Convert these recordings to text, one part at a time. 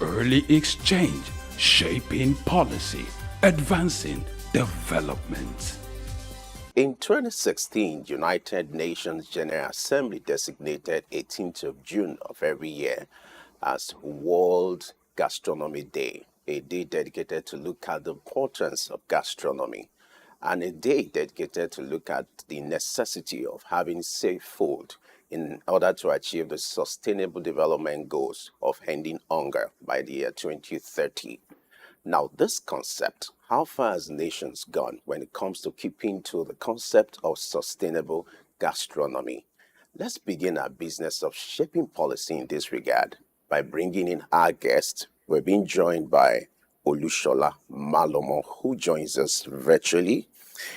Early exchange, shaping policy, advancing development. In 2016, United Nations General Assembly designated 18th of June of every year as World Gastronomy Day, a day dedicated to look at the importance of gastronomy, and a day dedicated to look at the necessity of having safe food in order to achieve the Sustainable Development Goals of ending hunger by the year 2030. Now, this concept, how far has nations gone when it comes to keeping to the concept of sustainable gastronomy? Let's begin our business of shaping policy in this regard by bringing in our guest. We're being joined by Olusola Malomo, who joins us virtually.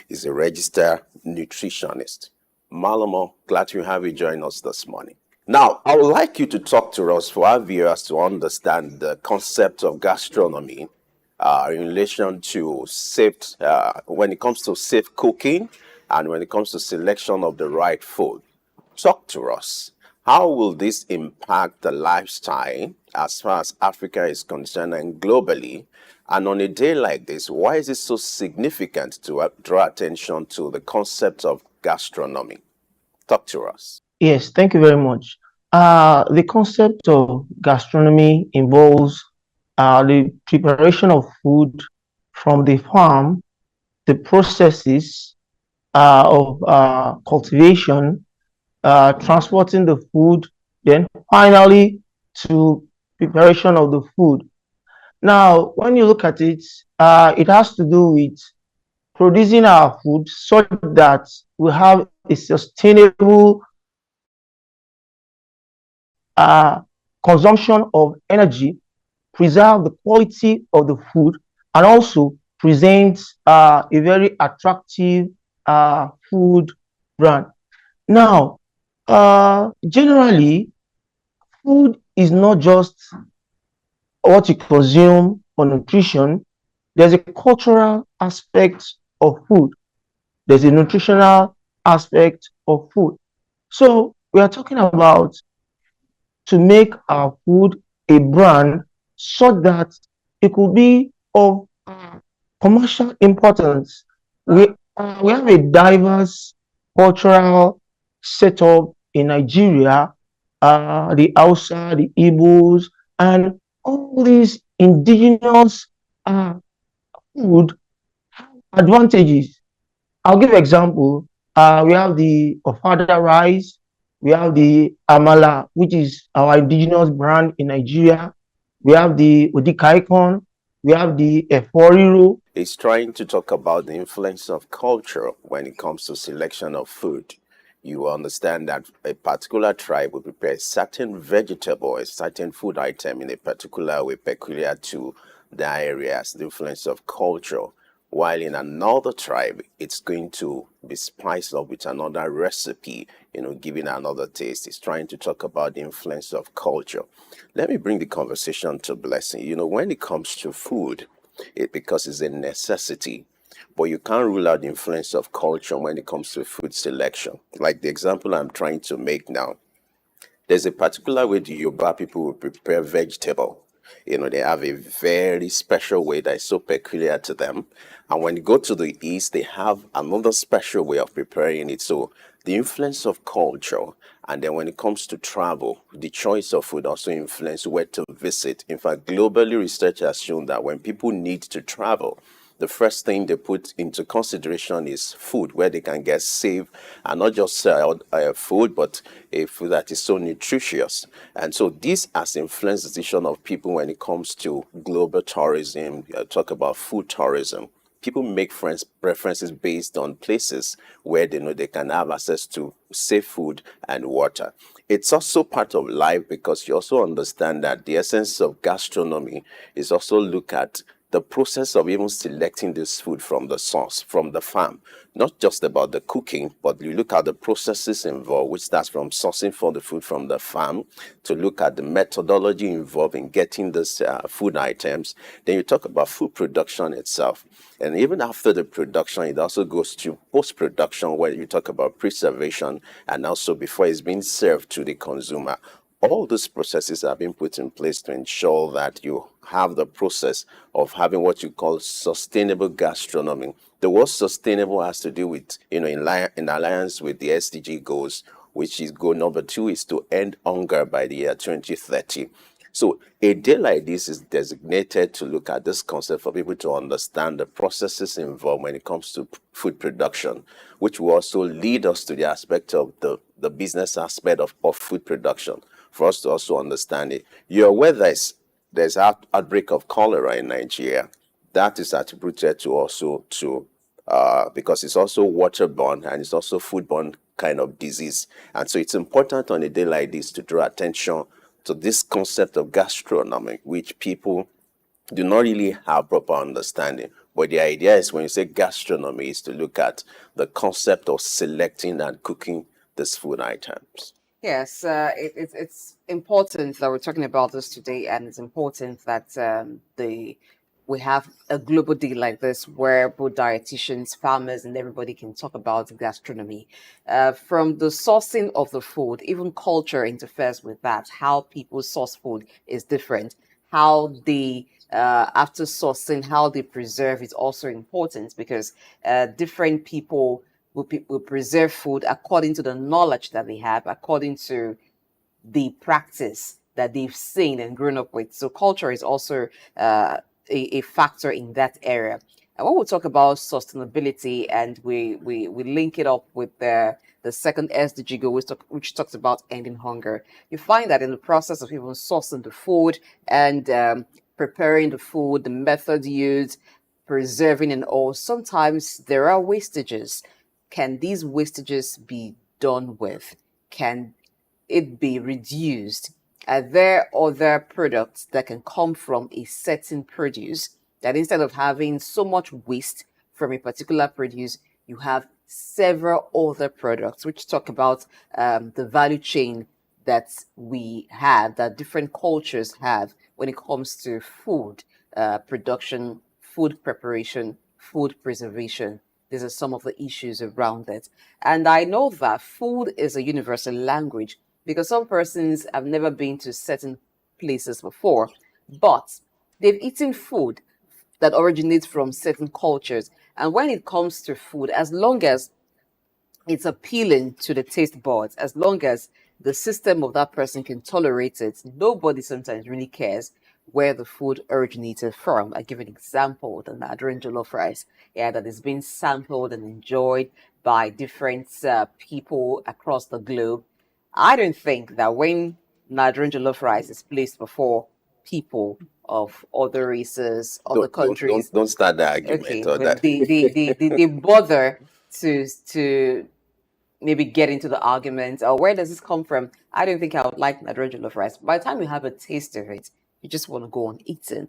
He's a registered nutritionist. Malomo, glad to have you join us this morning. Now, I would like you to talk to us for our viewers to understand the concept of gastronomy in relation to safe, when it comes to safe cooking and when it comes to selection of the right food. Talk to us. How will this impact the lifestyle as far as Africa is concerned and globally? And on a day like this, why is it so significant to draw attention to the concept of gastronomy? Talk to us. Yes, thank you very much. The concept of gastronomy involves the preparation of food from the farm, the processes of cultivation, transporting the food, then finally to preparation of the food. Now, when you look at it, it has to do with producing our food so that we have a sustainable consumption of energy, preserve the quality of the food, and also present a very attractive food brand. Now, generally, food is not just what you consume for nutrition. There's a cultural aspect of food. There's a nutritional aspect of food. So we are talking about to make our food a brand so that it could be of commercial importance. We have a diverse cultural setup in Nigeria, the Hausa, the Igbos, and all these indigenous food advantages. I'll give an example. We have the ofada rice, we have the amala, which is our indigenous brand in Nigeria. We have the odikaikon, we have the eforiro. It's trying to talk about the influence of culture when it comes to selection of food. You understand that a particular tribe will prepare a certain vegetable, a certain food item in a particular way peculiar to the areas, the influence of culture. While in another tribe, it's going to be spiced up with another recipe, giving another taste. It's trying to talk about the influence of culture. Let me bring the conversation to Blessing. When it comes to food, because it's a necessity, but you can't rule out the influence of culture when it comes to food selection. Like the example I'm trying to make now, there's a particular way the Yoruba people will prepare vegetable. They have a very special way that is so peculiar to them. And when you go to the East, they have another special way of preparing it. So the influence of culture, and then when it comes to travel, the choice of food also influence where to visit. In fact, globally, research has shown that when people need to travel, the first thing they put into consideration is food, where they can get safe and not just food, but a food that is so nutritious. And so this has influenced the decision of people when it comes to global tourism. Talk about food tourism. People make preferences based on places where they know they can have access to safe food and water. It's also part of life because you also understand that the essence of gastronomy is also look at the process of even selecting this food from the source, from the farm. Not just about the cooking, but you look at the processes involved, which starts from sourcing for the food from the farm, to look at the methodology involved in getting these food items. Then you talk about food production itself. And even after the production, it also goes to post-production, where you talk about preservation and also before it's being served to the consumer. all these processes have been put in place to ensure that you have the process of having what you call sustainable gastronomy. The word sustainable has to do with, in alliance with the SDG goals, which is goal number 2 is to end hunger by the year 2030. So a day like this is designated to look at this concept for people to understand the processes involved when it comes to food production, which will also lead us to the aspect of the business aspect of food production for us to also understand it. You're aware there's outbreak of cholera in Nigeria. That is attributed to also to because it's also waterborne and it's also foodborne kind of disease. And so it's important on a day like this to draw attention to this concept of gastronomy, which people do not really have proper understanding. But the idea is when you say gastronomy is to look at the concept of selecting and cooking these food items. Yes, it's important that we're talking about this today, and it's important that we have a global day like this where both dietitians, farmers, and everybody can talk about gastronomy. From the sourcing of the food, even culture interferes with that. How people source food is different. How they after sourcing, how they preserve is also important because different people will preserve food according to the knowledge that they have, according to the practice that they've seen and grown up with. So culture is also a factor in that area. And when we talk about sustainability and we link it up with the second SDG goal, which talks about ending hunger, you find that in the process of even sourcing the food and preparing the food, the method used, preserving and all, sometimes there are wastages. Can these wastages be done with? Can it be reduced? Are there other products that can come from a certain produce that instead of having so much waste from a particular produce, you have several other products which talk about the value chain that we have, that different cultures have when it comes to food production, food preparation, food preservation. These are some of the issues around it. And I know that food is a universal language because some persons have never been to certain places before, but they've eaten food that originates from certain cultures. And when it comes to food, as long as it's appealing to the taste buds, as long as the system of that person can tolerate it, nobody sometimes really cares where the food originated from. I give an example, the Nigerian jollof rice, that is being sampled and enjoyed by different people across the globe. I don't think that when Nigerian jollof rice is placed before people of other races, other countries, Don't start the argument okay, or but that. they bother to maybe get into the argument or where does this come from? I don't think I would like Nigerian jollof rice. By the time you have a taste of it, you just want to go on eating.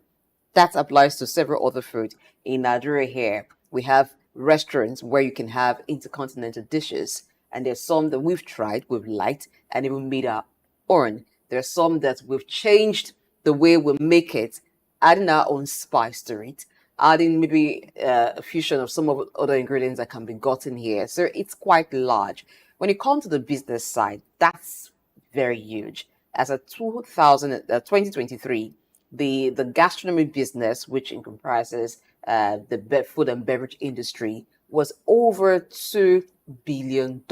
That applies to several other food. In Nigeria here, we have restaurants where you can have intercontinental dishes. And there's some that we've tried, we've liked, and even made our own. There's some that we've changed the way we make it, adding our own spice to it, adding maybe a fusion of some of the other ingredients that can be gotten here. So it's quite large. When it comes to the business side, that's very huge. As of 2023, the gastronomy business, which comprises the food and beverage industry, was over $2 billion.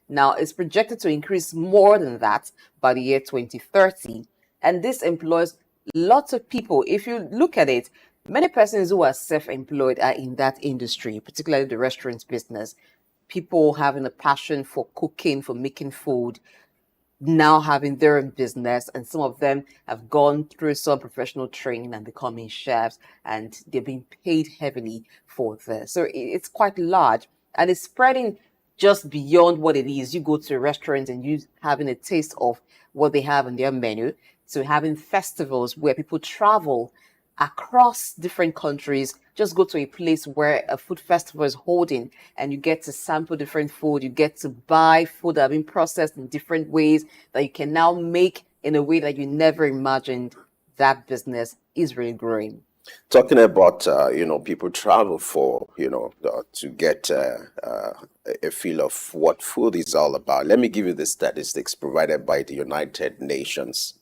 Now, it's projected to increase more than that by the year 2030. And this employs lots of people. If you look at it, many persons who are self-employed are in that industry, particularly the restaurant business. People having a passion for cooking, for making food, now having their own business, and some of them have gone through some professional training and becoming chefs, and they're being paid heavily for this. So it's quite large, and it's spreading just beyond what it is. You go to a restaurant and you having a taste of what they have on their menu, to having festivals where people travel across different countries, just go to a place where a food festival is holding and you get to sample different food, you get to buy food that have been processed in different ways that you can now make in a way that you never imagined. That business is really growing. Talking about, people travel for, to get a feel of what food is all about. Let me give you the statistics provided by the United Nations.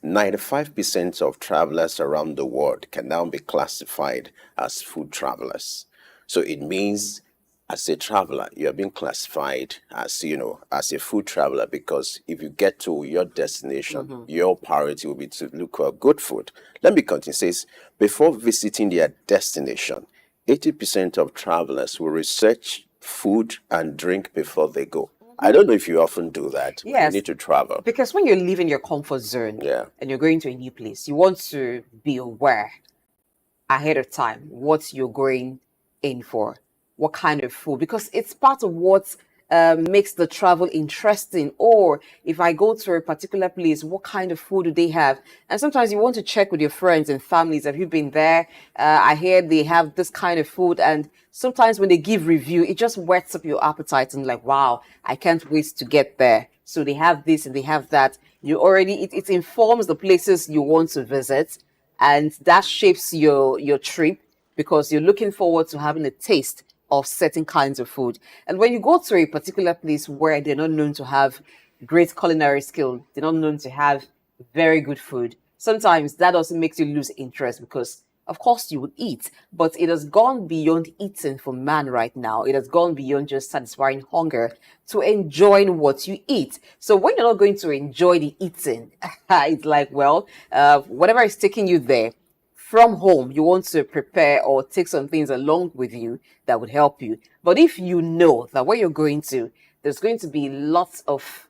95% of travelers around the world can now be classified as food travelers. So it means as a traveler, you are being classified as, as a food traveler, because if you get to your destination, your priority will be to look for good food. Let me continue. It says, before visiting their destination, 80% of travelers will research food and drink before they go. I don't know if you often do that when you Yes, need to travel. because when you're leaving your comfort zone Yeah. and you're going to a new place, you want to be aware ahead of time what you're going in for, what kind of food, because it's part of what makes the travel interesting. Or if I go to a particular place, what kind of food do they have? And sometimes you want to check with your friends and families. Have you been there? I hear they have this kind of food. And sometimes when they give review, it just whets up your appetite and like, wow, I can't wait to get there. So they have this and they have that. You already, it informs the places you want to visit, and that shapes your trip because you're looking forward to having a taste of certain kinds of food. And when you go to a particular place where they're not known to have great culinary skill, they're not known to have very good food, sometimes that also makes you lose interest, because of course you would eat, but it has gone beyond eating for man right now. It has gone beyond just satisfying hunger to enjoying what you eat. So when you're not going to enjoy the eating, it's like, well, whatever is taking you there from home, you want to prepare or take some things along with you that would help you. But if you know that where you're going to, there's going to be lots of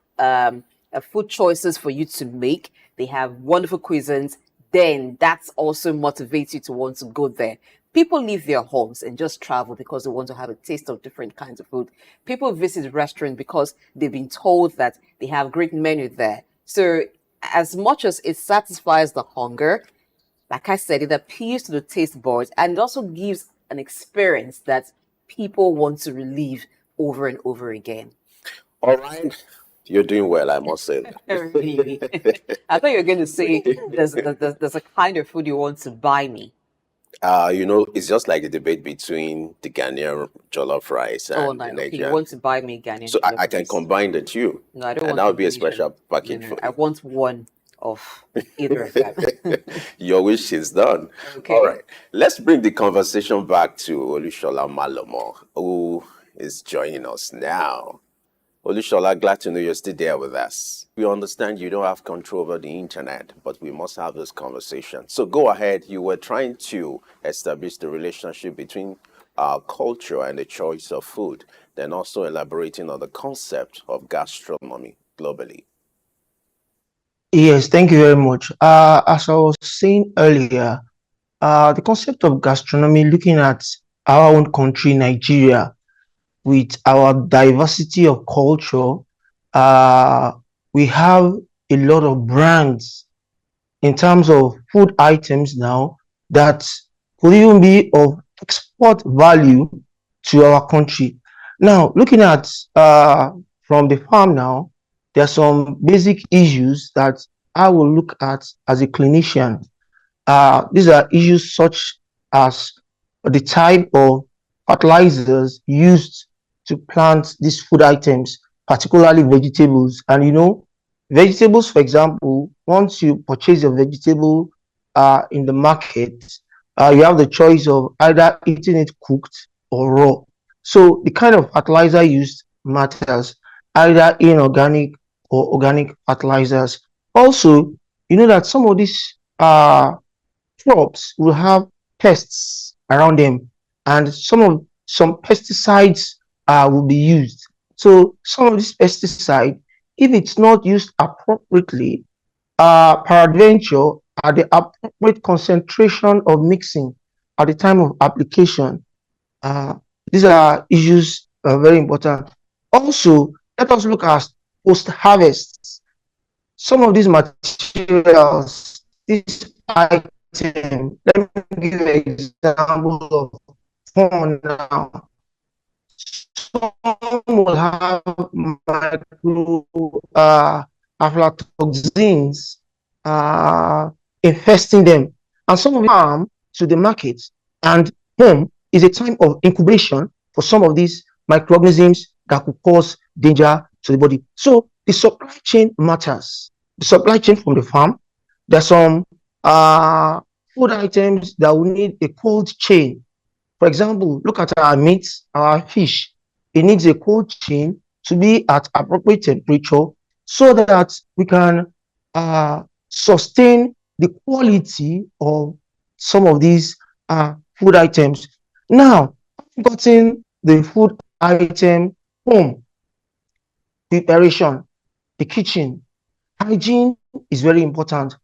food choices for you to make, they have wonderful cuisines, then that's also motivates you to want to go there. People leave their homes and just travel because they want to have a taste of different kinds of food. People visit restaurants because they've been told that they have great menu there. So as much as it satisfies the hunger, like I said, it appeals to the taste buds, and it also gives an experience that people want to relive over and over again. All right. You're doing well, I must say. Really? I thought you were going to say there's a kind of food you want to buy me. It's just like a debate between the Ghanaian jollof rice Oh, and no, the okay, you Nigerian. want to buy me Ghanaian So I jollof can rice. combine the two, No, I don't and want that would be a combination. special No, package no, for I you. want one of either of them. Your wish is done. Okay. All right. Let's bring the conversation back to Olusola Malomo, who is joining us now. Olusola, glad to know you're still there with us. We understand you don't have control over the internet, but we must have this conversation. So go ahead. You were trying to establish the relationship between our culture and the choice of food, then also elaborating on the concept of gastronomy globally. Yes, thank you very much. As I was saying earlier, the concept of gastronomy, looking at our own country, Nigeria, with our diversity of culture, uh, we have a lot of brands in terms of food items now that could even be of export value to our country. Now, looking at from the farm now, there are some basic issues that I will look at as a clinician. These are issues such as the type of fertilizers used to plant these food items, particularly vegetables. And vegetables, for example, once you purchase your vegetable in the market, you have the choice of either eating it cooked or raw. So the kind of fertilizer used matters, either inorganic or organic fertilizers. Also, you know that some of these crops will have pests around them, and some pesticides will be used. So some of this pesticide, if it's not used appropriately, peradventure at the appropriate concentration of mixing at the time of application, uh, these are issues very important. Also, let us look at post-harvest. Some of these materials, this item, let me give you an example of corn now. Some will have micro aflatoxins infesting them, and some of them to the market. And home is a time of incubation for some of these microorganisms that could cause danger to the body. So the supply chain matters. The supply chain from the farm. There's some food items that will need a cold chain. For example, look at our meat, our fish. It needs a cold chain to be at appropriate temperature so that we can uh, sustain the quality of some of these food items. Now, I've gotten the food item home, preparation, the kitchen. Hygiene is very important.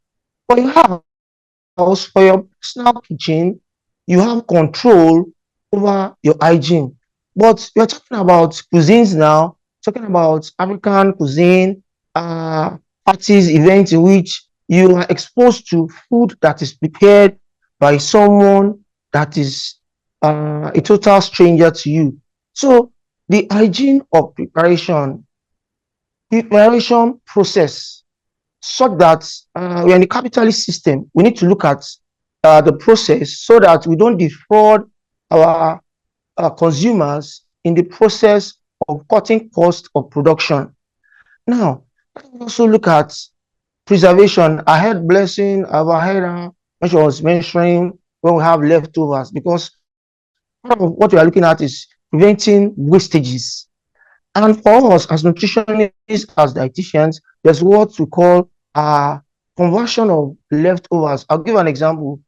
For your house, for your personal kitchen, you have control over your hygiene. But we're talking about cuisines now, talking about African cuisine, parties, events in which you are exposed to food that is prepared by someone that is a total stranger to you. So the hygiene of preparation process, such that we're in a capitalist system, we need to look at the process so that we don't defraud our consumers in the process of cutting cost of production. Now, let's also look at preservation. I heard Blessing, I heard her when she was mentioning when we have leftovers, because part of what we are looking at is preventing wastages. And for us as nutritionists, as dietitians, there's what we call conversion of leftovers. I'll give an example.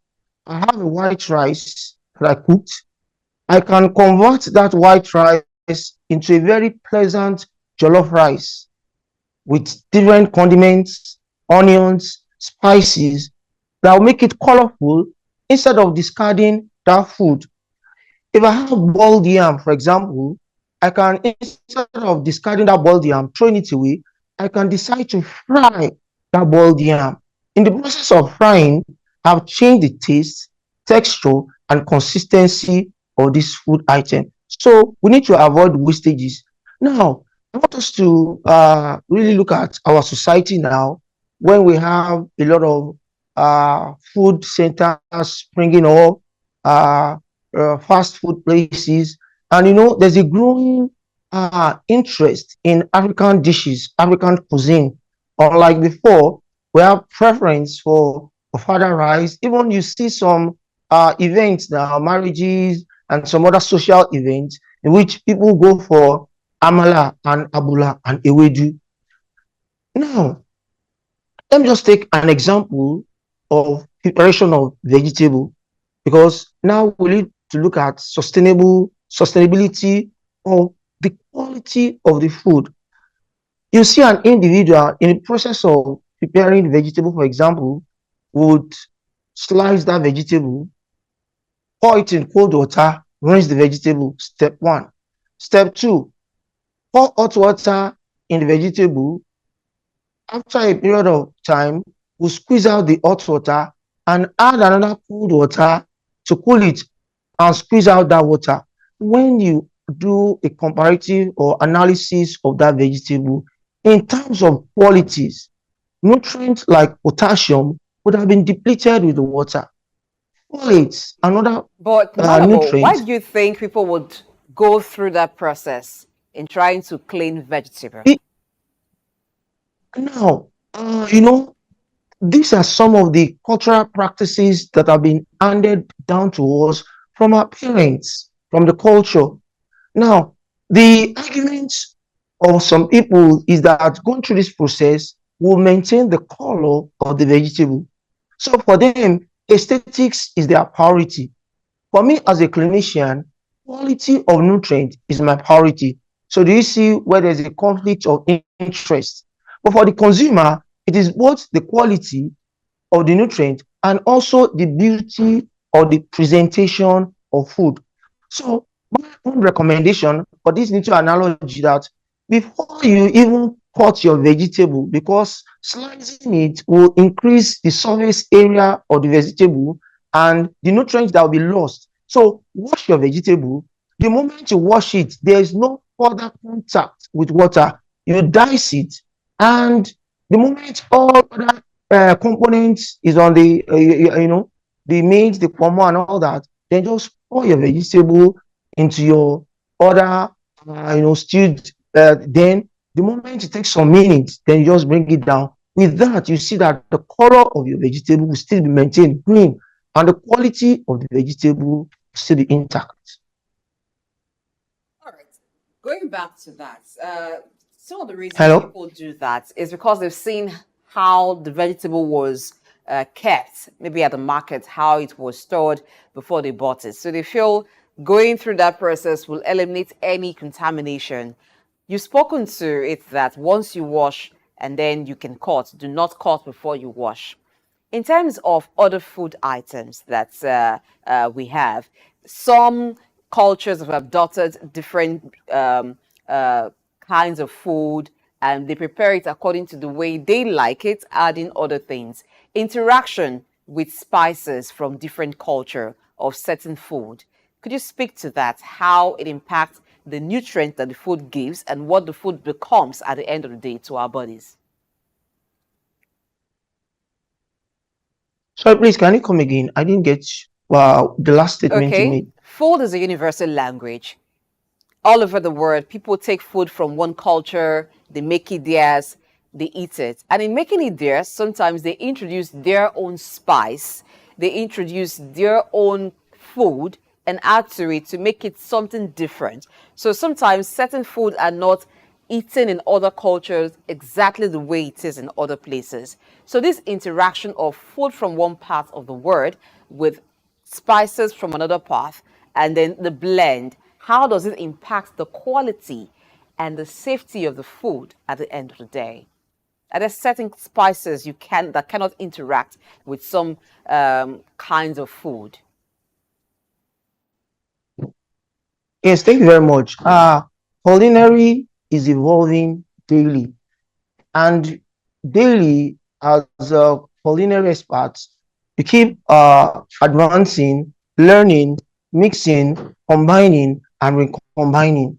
I have a white rice that I cooked. I can convert that white rice into a very pleasant jollof rice with different condiments, onions, spices that will make it colorful instead of discarding that food. If I have boiled yam, for example, I can, instead of discarding that boiled yam, throwing it away, I can decide to fry that boiled yam. In the process of frying, I've changed the taste, texture, and consistency of this food item. So we need to avoid wastages. Now, I want us to really look at our society now when we have a lot of food centers springing up, fast food places, and there's a growing interest in African dishes, African cuisine. Unlike before, we have preference for father rice. Even you see some events now, marriages and some other social events in which people go for amala and abula and ewedu. Now, let me just take an example of preparation of vegetable, because now we need to look at sustainability of the quality of the food. You see an individual in the process of preparing vegetable, for example, would slice that vegetable, pour it in cold water, rinse the vegetable. Step one. Step two, pour hot water in the vegetable. After a period of time, we'll squeeze out the hot water and add another cold water to cool it and squeeze out that water. When you do a comparative or analysis of that vegetable in terms of qualities, nutrients like potassium would have been depleted with the water. Folates, another But Malamo, why nutrient. do you think people would go through that process in trying to clean vegetable? Now, these are some of the cultural practices that have been handed down to us from our parents, from the culture. Now, the argument of some people is that going through this process will maintain the color of the vegetable. So for them, aesthetics is their priority. For me as a clinician, quality of nutrient is my priority. So do you see where there's a conflict of interest? But for the consumer, it is both the quality of the nutrient and also the beauty of the presentation of food. So my own recommendation for this little analogy, that before you even cut your vegetable, because slicing it will increase the surface area of the vegetable and the nutrients that will be lost. So wash your vegetable. The moment you wash it, there is no further contact with water. You dice it, and the moment all other components is on the the meat, the pomo, and all that. Then just pour your vegetable into your other, stewed. Then the moment it takes some minutes, then you just bring it down. With that, you see that the color of your vegetable will still be maintained green, and the quality of the vegetable will still be intact. All right. Going back to that, some of the reasons Hello? people do that is because they've seen how the vegetable was kept, maybe at the market, how it was stored before they bought it. So they feel going through that process will eliminate any contamination. You've spoken to it that once you wash and then you can cut, do not cut before you wash. In terms of other food items that we have, some cultures have adopted different kinds of food and they prepare it according to the way they like it, adding other things. Interaction with spices from different culture of certain food. Could you speak to that, how it impacts the nutrient that the food gives and what the food becomes at the end of the day to our bodies? Sorry, please, can you come again? I didn't get the last statement you Okay, made. food is a universal language. All over the world, people take food from one culture, they make it theirs, they eat it. And in making it theirs, sometimes they introduce their own spice, they introduce their own food and add to it to make it something different. So sometimes certain food are not eaten in other cultures exactly the way it is in other places. So this interaction of food from one part of the world with spices from another part and then the blend, how does it impact the quality and the safety of the food at the end of the day? Are there certain spices that cannot interact with some kinds of food? Yes, thank you very much. Culinary is evolving daily, and daily, as culinary experts, you keep advancing, learning, mixing, combining, and recombining.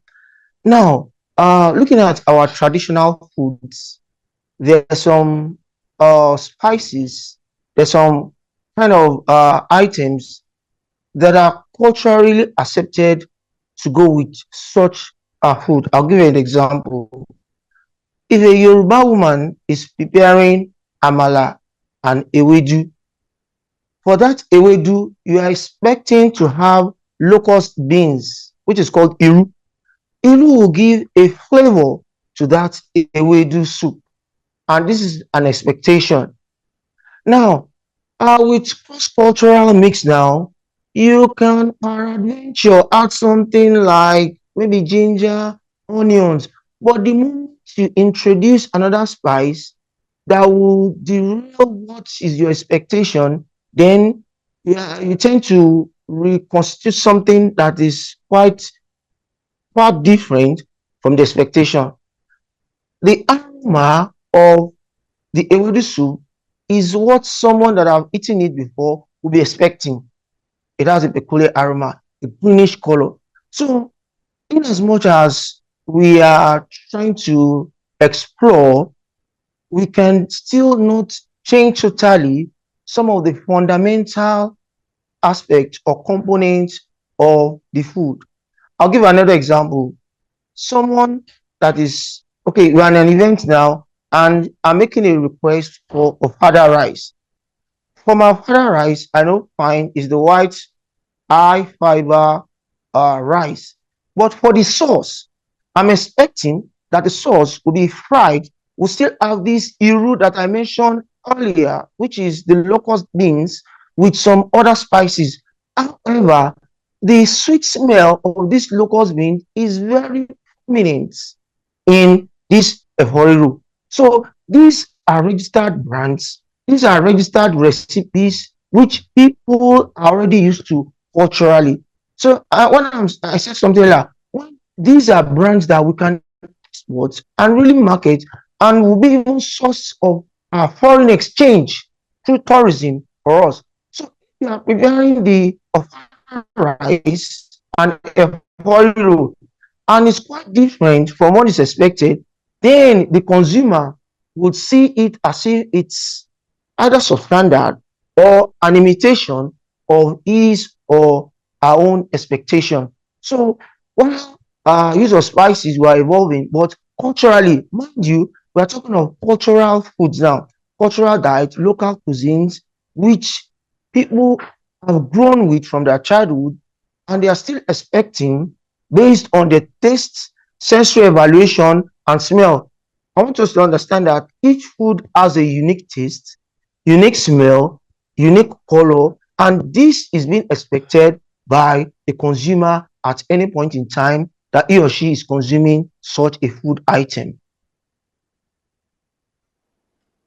Now, looking at our traditional foods, there are some spices, there's some kind of items that are culturally accepted to go with such a food. I'll give you an example. If a Yoruba woman is preparing amala and ewedu, for that ewedu, you are expecting to have locust beans, which is called iru. Iru will give a flavor to that ewedu soup, and this is an expectation. Now, with cross-cultural mix now, you can peradventure add something like maybe ginger, onions. But the moment you introduce another spice that will derail what is your expectation, then you tend to reconstitute something that is quite different from the expectation. The aroma of the ewedu soup is what someone that have eaten it before will be expecting. It has a peculiar aroma, a greenish color. So, in as much as we are trying to explore, we can still not change totally some of the fundamental aspects or components of the food. I'll give another example. Someone that is okay, we're at an event now, and I'm making a request for a father rice. For my father rice, I know fine is the white high fiber rice. But for the sauce, I'm expecting that the sauce will be fried. We'll still have this iru that I mentioned earlier, which is the locust beans with some other spices. However, the sweet smell of this locust bean is very prominent in this eforiru. So these are registered brands. These are registered recipes which people are already used to culturally. So I said something like, well, these are brands that we can export and really market and will be even source of foreign exchange through tourism for us. So we are preparing the rice and eforiru, and it's quite different from what is expected. Then the consumer would see it as if it's either substandard or an imitation of his or our own expectation. So while use of spices were evolving, but culturally, mind you, we are talking of cultural foods now, cultural diet, local cuisines, which people have grown with from their childhood, and they are still expecting based on the taste, sensory evaluation, and smell. I want us to understand that each food has a unique taste, unique smell, unique color, and this is being expected by the consumer at any point in time that he or she is consuming such a food item.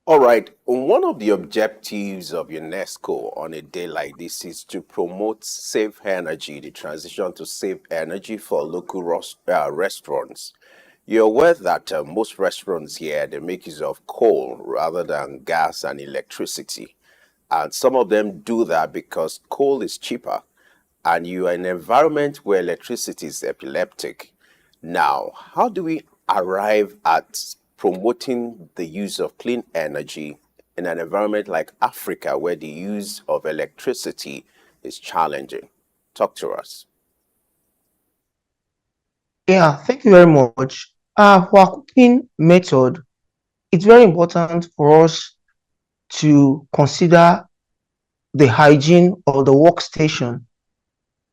All right, one of the objectives of UNESCO on a day like this is to promote safe energy, the transition to safe energy for local restaurants. You're aware that most restaurants here, they make use of coal rather than gas and electricity. And some of them do that because coal is cheaper and you are in an environment where electricity is epileptic. Now, how do we arrive at promoting the use of clean energy in an environment like Africa where the use of electricity is challenging? Talk to us. Yeah, thank you very much. For our cooking method, it's very important for us to consider the hygiene of the workstation.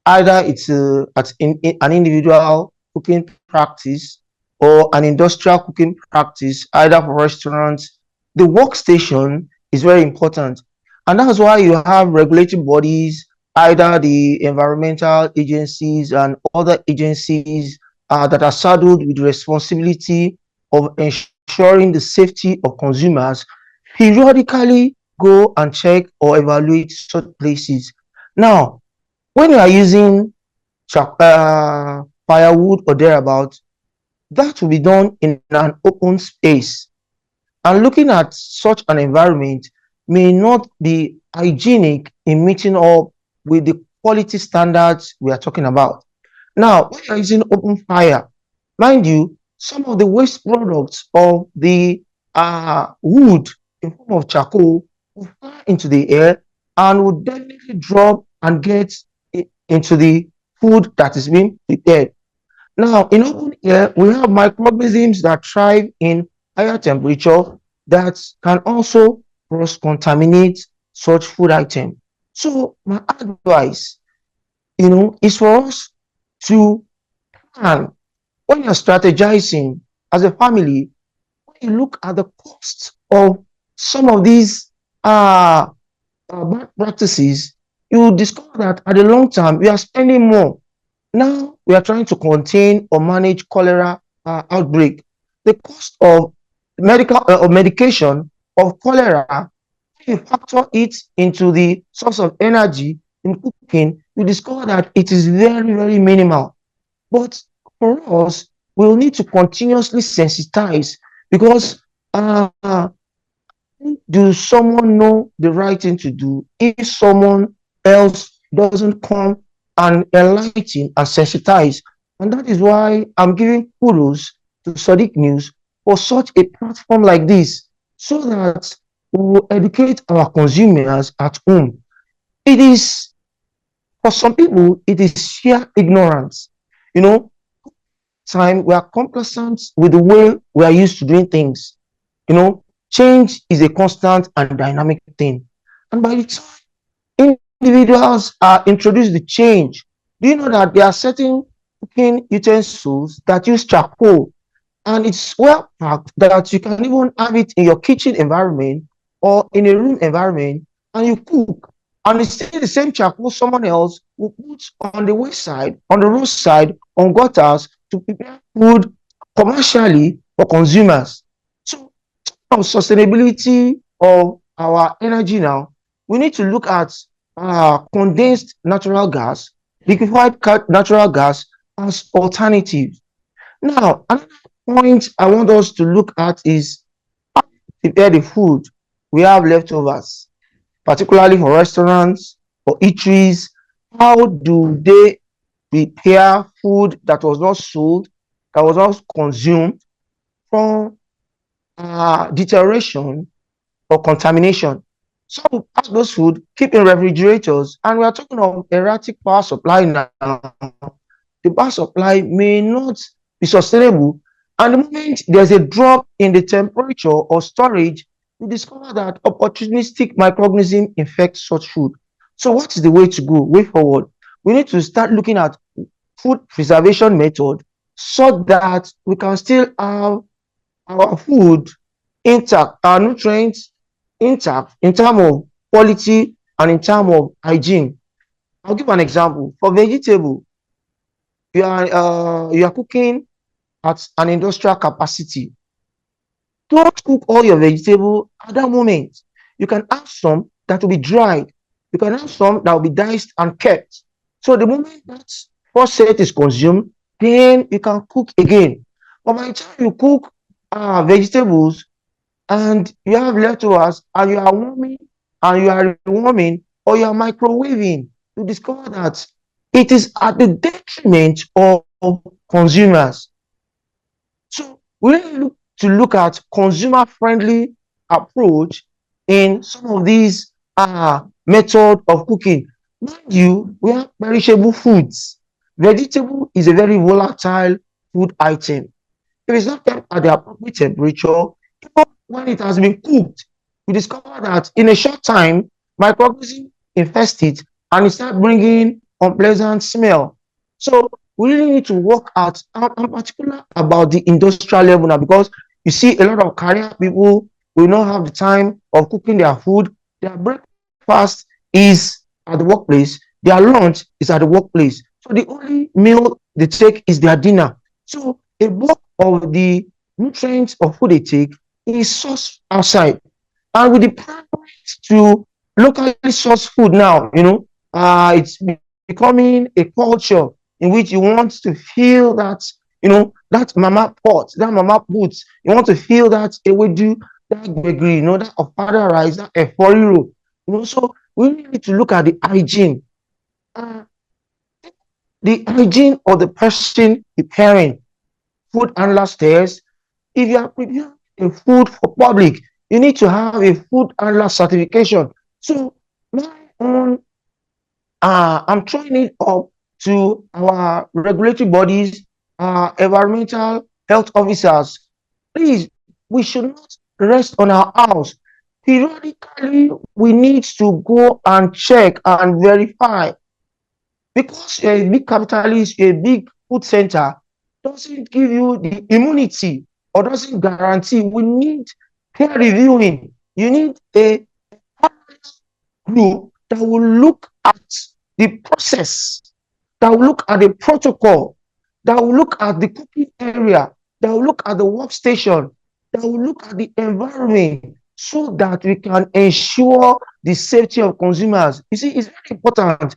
Either it's an individual cooking practice or an industrial cooking practice, either for restaurants. The workstation is very important, and that's why you have regulatory bodies, either the environmental agencies and other agencies that are saddled with the responsibility of ensuring the safety of consumers, periodically go and check or evaluate such places. Now, when you are using firewood or thereabout, that will be done in an open space. And looking at such an environment may not be hygienic in meeting up with the quality standards we are talking about. Now, when you are using open fire, mind you, some of the waste products of the wood in form of charcoal will fly into the air and will definitely drop and get into the food that is being prepared. Now, in open air, we have microorganisms that thrive in higher temperature that can also cross-contaminate such food item. So my advice, is for us to plan when you're strategizing as a family, when you look at the cost of some of these bad practices, you will discover that at the long term, we are spending more. Now we are trying to contain or manage cholera outbreak. The cost of medication of cholera, if you factor it into the source of energy in cooking, you discover that it is very, very minimal. But for us, we'll need to continuously sensitize because do someone know the right thing to do if someone else doesn't come and enlighten and sensitize? And that is why I'm giving kudos to Sadiq News for such a platform like this, so that we will educate our consumers at home. It is, for some people, it is sheer ignorance. You know, time we are complacent with the way we are used to doing things. Change is a constant and dynamic thing. And by the time individuals are introduced to change, do you know that there are certain cooking utensils that use charcoal, and it's well packed that you can even have it in your kitchen environment or in a room environment, and you cook, and it's still the same charcoal someone else will put on the wayside, on the roadside, on gutters to prepare food commercially for consumers. So, of sustainability of our energy now, we need to look at condensed natural gas, liquefied natural gas as alternatives. Now, another point I want us to look at is prepare the food we have leftovers, particularly for restaurants, for eateries. How do they prepare food that was not sold, that was not consumed from deterioration or contamination? Some will pack those food, keep in refrigerators, and we are talking of erratic power supply now. The power supply may not be sustainable, and the moment there's a drop in the temperature or storage, we discover that opportunistic microorganisms infect such food. So what is the way to go, way forward? We need to start looking at food preservation method so that we can still have our food intact, our nutrients intact in terms of quality and in terms of hygiene. I'll give an example. For vegetable, you are cooking at an industrial capacity. Don't cook all your vegetable at that moment. You can have some that will be dried. You can have some that will be diced and kept. So the moment that first set is consumed, then you can cook again. But by the time you cook vegetables and you have leftovers and you are warming and you are warming or you are microwaving, you discover that it is at the detriment of consumers. So we really look to look at consumer friendly approach in some of these method of cooking. Mind you, we have perishable foods. Vegetable is a very volatile food item. If it's not kept at the appropriate temperature, even when it has been cooked, we discover that in a short time, microorganisms infest it and it starts bringing unpleasant smell. So we really need to work out. I'm particular about the industrial level now because you see a lot of career people will not have the time of cooking their food. Their breakfast is at the workplace, their lunch is at the workplace. So the only meal they take is their dinner. So a bulk of the nutrients of food they take is sourced outside. And with the preference to locally sourced food now, it's becoming a culture in which you want to feel that, that mama pot, that mama boots. You want to feel that ewedu, that gbegiri, that ofada rice, that efori roll. So we really need to look at the hygiene. Uh, the hygiene of the person preparing food handler stairs. If you are preparing a food for public, you need to have a food handler certification. So my own, I'm throwing it up to our regulatory bodies, environmental health officers. Please, we should not rest on our house. Periodically, we need to go and check and verify because you're a big capitalist, you're a big food center, doesn't give you the immunity or doesn't guarantee. We need peer reviewing. You need a group that will look at the process, that will look at the protocol, that will look at the cooking area, that will look at the workstation, that will look at the environment so that we can ensure the safety of consumers. You see, it's very important.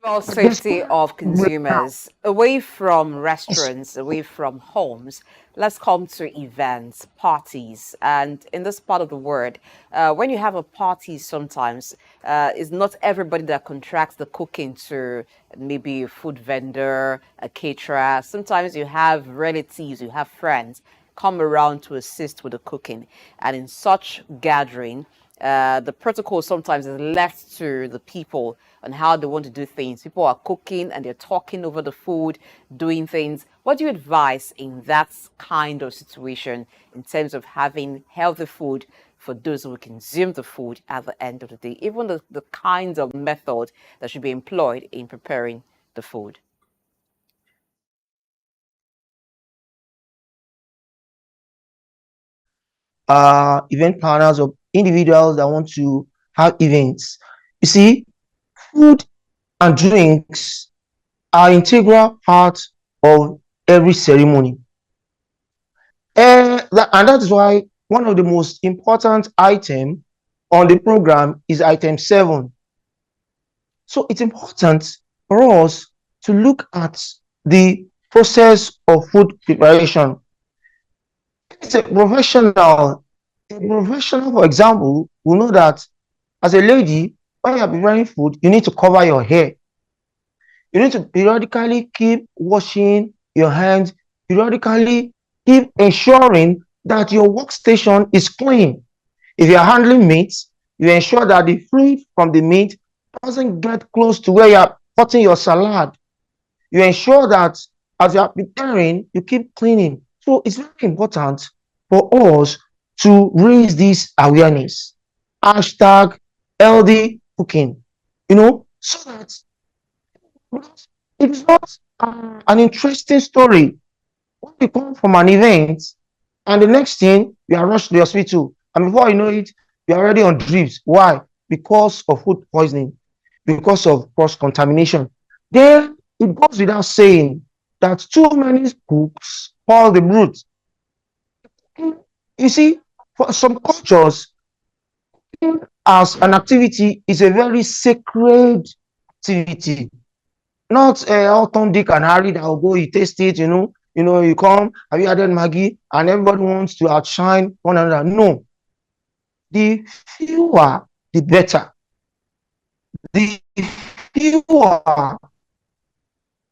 About But there's safety of consumers, away from restaurants, away from homes, let's come to events, parties. And in this part of the world, when you have a party, sometimes it's not everybody that contracts the cooking to maybe a food vendor, a caterer. Sometimes you have relatives, you have friends come around to assist with the cooking. And in such gathering, the protocol sometimes is left to the people on how they want to do things. People are cooking and they're talking over the food, doing things. What do you advise in that kind of situation in terms of having healthy food for those who consume the food at the end of the day? Even the kinds of method that should be employed in preparing the food. Event planners or individuals that want to have events. You see, food and drinks are integral part of every ceremony. And that is why one of the most important items on the program is item 7. So it's important for us to look at the process of food preparation. It's a professional, for example, will know that as a lady, when you are preparing food, you need to cover your hair. You need to periodically keep washing your hands, periodically keep ensuring that your workstation is clean. If you are handling meat, You ensure that the fluid from the meat doesn't get close to where you're cutting your salad. You ensure that as you are preparing, you keep cleaning. So it's very important for us to raise this awareness. Hashtag healthy cooking, so that it's not an interesting story. When you come from an event and the next thing you are rushed to the hospital, and before you know it, you're already on drips. Why? Because of food poisoning, because of cross contamination. Then it goes without saying that too many cooks spoil the brood. You see, for some cultures, cooking as an activity is a very sacred activity. Not all Tom, Dick, and Harry that will go, you taste it, you come, have you added Maggie, and everybody wants to outshine one another. No, the fewer, the better. The fewer,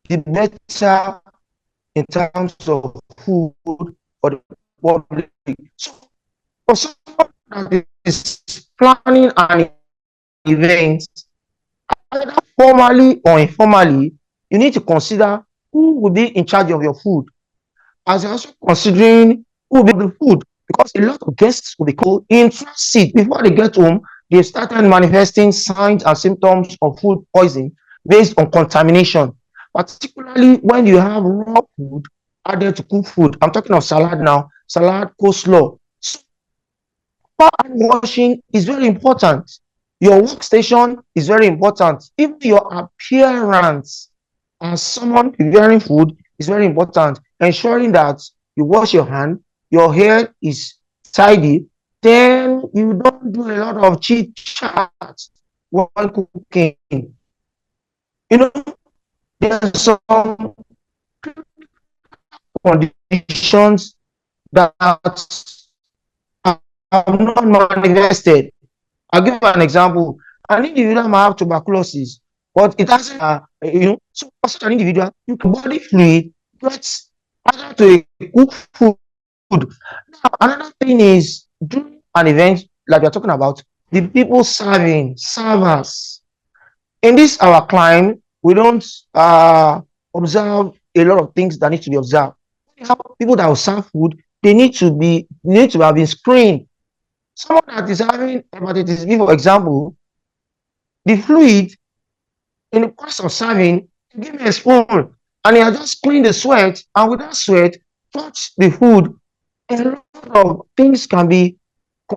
the better in terms of food for the public. So, for someone that is planning an event, either formally or informally, you need to consider who will be in charge of your food. As you're also considering who will be the food, because a lot of guests will be called in transit. Before they get home, they started manifesting signs and symptoms of food poisoning based on contamination, particularly when you have raw food added to cooked food. I'm talking of salad now, salad, coleslaw. So, hand washing is very important. Your workstation is very important. Even your appearance as someone preparing food is very important. Ensuring that you wash your hand, your hair is tidy, then you don't do a lot of chit chat while cooking. There are some conditions that have not manifested. I'll give you an example. An individual might have tuberculosis, but it hasn't, so for such an individual, you can body fluid gets added to a cooked food. Now, another thing is during an event like we're talking about, the people serving, servers. In this our climb, we don't observe a lot of things that need to be observed. People that will serve food, they need to have been screened. Someone that is having hepatitis B, for example, the fluid in the course of serving, give me a spoon, and he has just cleaned the sweat, and with that sweat, touch the food. A lot of things can be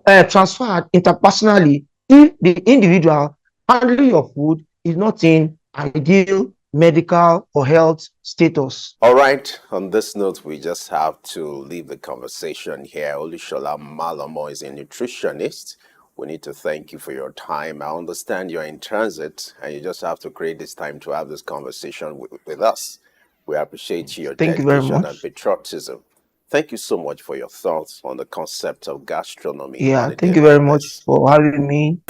transferred interpersonally if the individual handling your food is not in ideal medical or health status. All right. On this note, we just have to leave the conversation here. Olusola Malomo is a nutritionist. We need to thank you for your time. I understand you're in transit and you just have to create this time to have this conversation with us. We appreciate your dedication and patriotism. Thank you so much for your thoughts on the concept of gastronomy. Yeah, thank you very much for having me.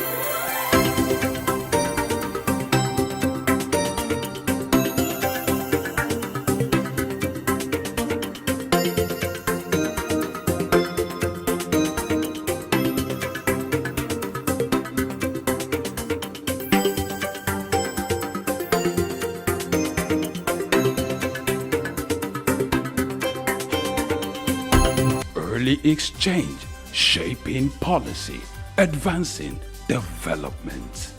Early exchange, shaping policy, advancing development.